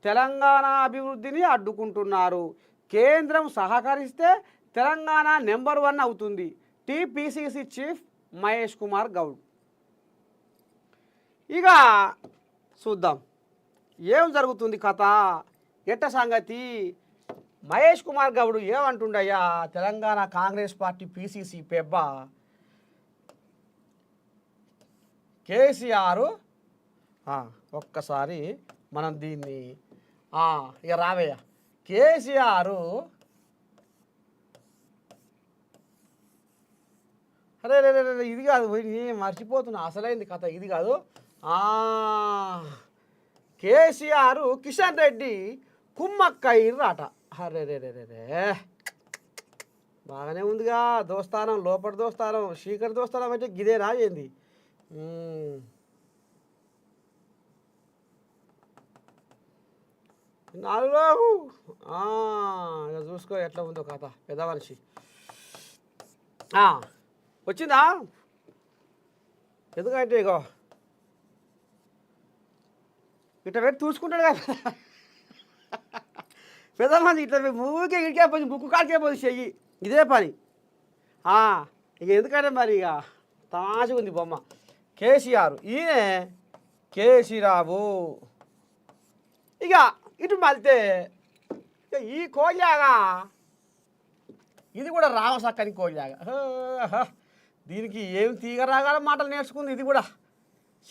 తెలంగాణ అభివృద్ధిని అడ్డుకుంటున్నారు. కేంద్రం సహకరిస్తే తెలంగాణ నెంబర్ 1 అవుతుంది. TPCC chief Mahesh Kumar Goud. ఇక చూద్దాం ఏం జరుగుతుంది కథ, ఎట్ట సంగతి. Mahesh Kumar Goud ఏమంటుండయ్యా, Telangana Congress party PCC పెబ్బ KCR ఒక్కసారి మనం దీన్ని ఇక రావయ్య. కేసీఆర్ అరే ఇది కాదు, మర్చిపోతున్నా, అసలైంది కథ ఇది కాదు. కేసీఆర్ కిషన్ రెడ్డి కుమ్మక్కయ్యారట. అరే బాగానే ఉందిగా దోస్తానం, లోపల దోస్తానం, శీకర్ దోస్తానం అంటే గిదేనా ఏంది? నాలుగు ఇక చూసుకో ఎట్లా ఉందో కథ. పెద్ద మనిషి వచ్చిందా? ఎందుకంటే ఇగో ఇట్లా పెట్టి చూసుకుంటాడు కదా పెద్ద మంది. ఇట్లా ఊరికే ఇడికే పోయి బుక్కు కాడికే పోయి చెయ్యి, ఇదే పని. ఇక ఎందుకంటే మరి ఇక తమాషగా ఉంది బొమ్మ. కేసీఆర్ ఈయన కేసీరావు. ఇక ఇటు మళ్తే ఇక ఈ కోళ్ళాగా ఇది కూడా రామసక్కని కోళ్ళాగా. దీనికి ఏం తీగరాగాల మాటలు నేర్చుకుంది. ఇది కూడా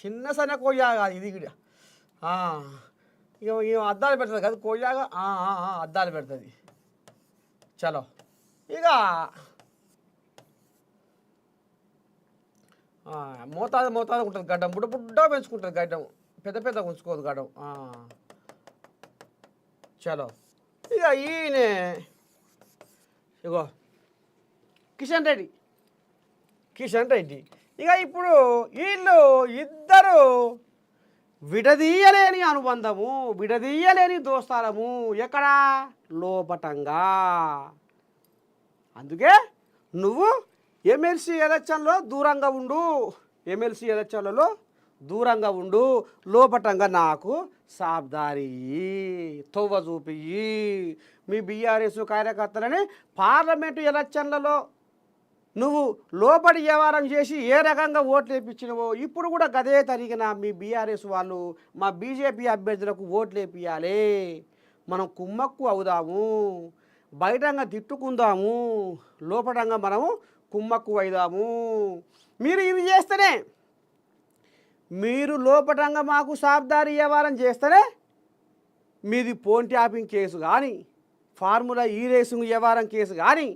చిన్న సన్న కోళ్ళాగా ఇది కూడా. ఇక అద్దాలు పెడుతుంది కదా కోళ్ళాగా, అద్దాలు పెడుతుంది. చలో ఇక మోతాదు ఉంటుంది గడ్డం, బుడ్డ పెంచుకుంటుంది గడ్డం, పెద్ద ఉంచుకోదు గడ్డం. చలో ఇక ఈయనే ఇగో కిషన్ రెడ్డి. ఇక ఇప్పుడు వీళ్ళు ఇద్దరు విడదీయలేని అనుబంధము, విడదీయలేని దోస్తాలము. ఎక్కడ? లోపటంగా. అందుకే నువ్వు ఎమ్మెల్సీ ఎలక్షన్లో దూరంగా ఉండు, ఎమ్మెల్సీ ఎలక్షన్లలో దూరంగా ఉండు, లోపటంగా నాకు సాబ్దారి తవ్వ చూపియ్యి. మీ బీఆర్ఎస్ కార్యకర్తలని పార్లమెంటు ఎలక్షన్లలో నువ్వు లోపలి వ్యవహారం చేసి ఏ రకంగా ఓట్లు వేయించినవో ఇప్పుడు కూడా గదే తరిగిన మీ బీఆర్ఎస్ వాళ్ళు మా బీజేపీ అభ్యర్థులకు ఓట్లు వేయించాలి. మనం కుమ్మక్కు అవుదాము, బయటంగా తిట్టుకుందాము, లోపటంగా మనము కుమ్మక్కు అవుదాము. మీరు ఇది చేస్తేనే, మీరు లోపటంగా మాకు సాబ్దారి వ్యవహారం చేస్తేనే మీది ఫోన్ ట్యాపింగ్ కేసు కానీ, ఫార్ములా ఈ రేసింగ్ వ్యవహారం కేసు కానీ,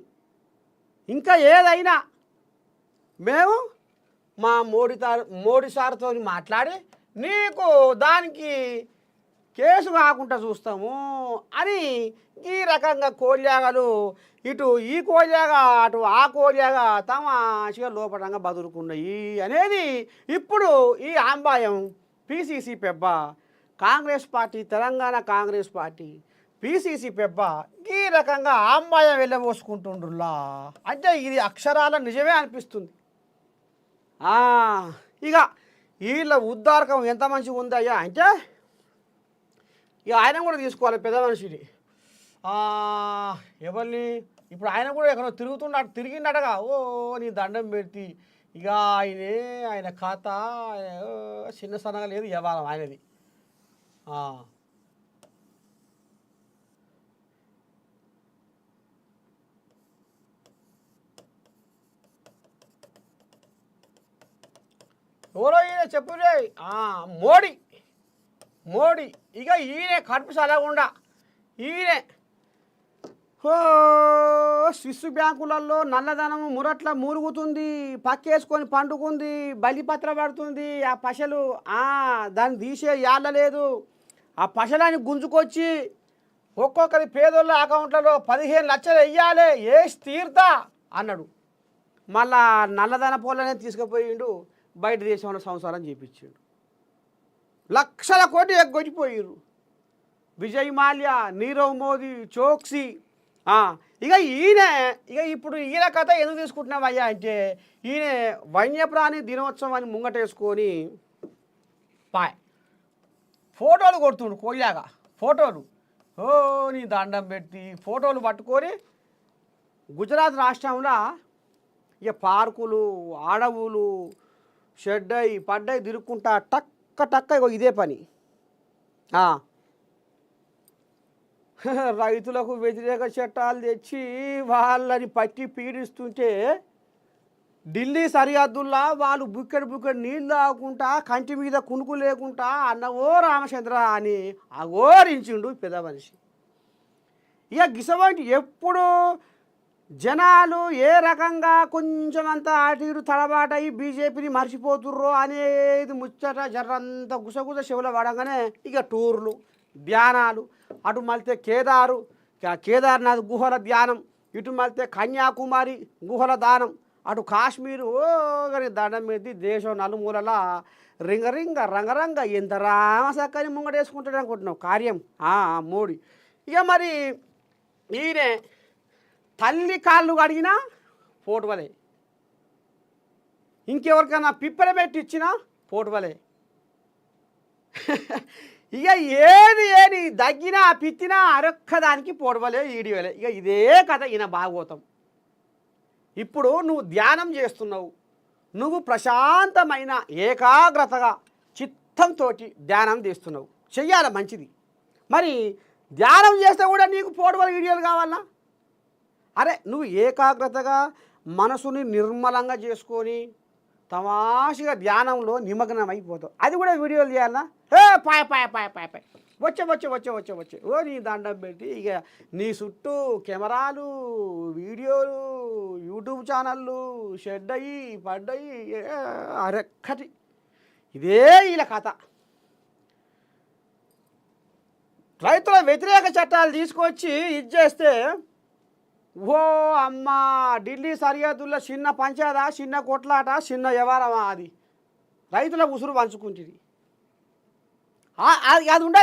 ఇంకా ఏదైనా మేము మా మోడీ సార్తో మాట్లాడి నీకు దానికి కేసు కాకుండా చూస్తాము అని ఈ రకంగా కోల్యాగలు, ఇటు ఈ కోల్యాగా అటు ఆ కోల్యాగా తమాషగా లోపటంగా బదులుకున్నాయి అనేది ఇప్పుడు ఈ ఆంబాయం పీసీసీ పెబ్బ Congress party, Telangana Congress party PCC పెబ్బ ఈ రకంగా ఆంబాయం వెళ్ళబోసుకుంటుండ్రులా. అంటే ఇది అక్షరాల నిజమే అనిపిస్తుంది. ఇక వీళ్ళ ఉద్దారకం ఎంత మంచిగా ఉందయ్యా అంటే ఇక ఆయన కూడా తీసుకోవాలి పెద్ద మనిషిని. ఎవరిని ఇప్పుడు ఆయన కూడా ఎక్కడో తిరిగిండటగా. నీ దండం పెడితే ఇక ఆయన ఖాతా చిన్న సన్నగా లేదు వ్యవహారం ఆయనది. ఎవరో ఈయన చెప్పురే మోడీ. ఇక ఈయనే కడుపు సలగుండా ఈయనే స్విస్ బ్యాంకులలో నల్లధనం మురట్ల మురుగుతుంది, పక్కేసుకొని పండుకుంది, బలిపత్ర పడుతుంది. ఆ పశలు దాన్ని తీసే యాళ్ళలేదు. ఆ పశలాన్ని గుంజుకొచ్చి ఒక్కొక్కరి పేదోళ్ళ అకౌంట్లలో 15 లక్షలు వెయ్యాలి, వేసి తీరుతా అన్నాడు. మళ్ళా నల్లధన పోలనే తీసుకుపోయిండు, బయట దేశంలో సంసారం చేయించాడు. లక్షల కోటి ఎగ్గొచ్చిపోయారు. విజయ్ మాల్యా, నీరవ్ మోదీ, చోక్సీ. ఇక ఇప్పుడు ఈయన కథ ఎందుకు తీసుకుంటున్నామయ్యా అంటే ఈయన వన్యప్రాణి దినోత్సవాన్ని ముంగటేసుకొని ఫోటోలు కొడుతుండు కోళ్ళాగా. ఫోటోలు ఓ నీ దండం పెట్టి ఫోటోలు పట్టుకొని గుజరాత్ రాష్ట్రంలో ఇక పార్కులు అడవులు షెడ్డయి పడ్డాయి తిరుక్కుంటా టక్క టక్క ఇగో ఇదే పని రైతులకు వ్యతిరేక చట్టాలు తెచ్చి వాళ్ళని పట్టి పీడిస్తుంటే ఢిల్లీ సరిహద్దుల్లా వాళ్ళు బుక్కెడు నీళ్ళు తాగుకుంటా కంటి మీద కునుకు లేకుండా అన్నవో రామచంద్ర అని అఘోరించిండు పెద్ద మనిషి. ఇక గిసవంటి ఎప్పుడు జనాలు ఏ రకంగా కొంచెం అంతా అటు ఇటు తడబాటయి బీజేపీని మర్చిపోతుర్రో అనేది ముచ్చట జర్రంతా గుసగుస చెవుల పడగానే ఇక టూర్లు ధ్యానాలు అటు మళ్తే కేదార్నాథ్ గుహల ధ్యానం, ఇటు మళ్తే కన్యాకుమారి గుహల దానం, అటు కాశ్మీరు ఓగని దండం మీద దేశం నలుమూలలా రింగ రంగరంగ ఎంత రామసక్కని ముంగటేసుకుంటాడు అనుకుంటున్నావు కార్యం మోడీ. ఇక మరి ఈయనే తల్లి కాళ్ళు కడిగినా పోటువలే, ఇంకెవరికైనా పిప్పర పెట్టి ఇచ్చినా పోటువలే. ఇక ఏది దగ్గినా పిత్తినా అరొక్కదానికి పోటువలే ఈడివలే. ఇక ఇదే కథ ఈయన భాగవతం. ఇప్పుడు నువ్వు ధ్యానం చేస్తున్నావు, నువ్వు ప్రశాంతమైన ఏకాగ్రతగా చిత్తంతో ధ్యానం చేస్తున్నావు, చెయ్యాలి మంచిది. మరి ధ్యానం చేస్తే కూడా నీకు పోటువల వీడియోలు కావాలా? అరే నువ్వు ఏకాగ్రతగా మనసుని నిర్మలంగా చేసుకొని తమాషగా ధ్యానంలో నిమగ్నం అయిపోతావు, అది కూడా వీడియోలు చేయాలన్నా? పాయ పాయ పాయ పాయ పాయ వచ్చే ఓ నీ దండం పెట్టి ఇక నీ చుట్టూ కెమెరాలు వీడియోలు యూట్యూబ్ ఛానళ్ళు షెడ్డయి పడ్డయి అరెక్కటి ఇదే వీళ్ళ కథ. రైతుల వ్యతిరేక చట్టాలు తీసుకొచ్చి ఇది చేస్తే ఓ అమ్మ ఢిల్లీ సరిహద్దుల్లో చిన్న పంచాయత చిన్న కొట్లాట చిన్న వ్యవహారమా అది రైతుల ఉసురు పంచుకుంటుంది. అది ఉండదు.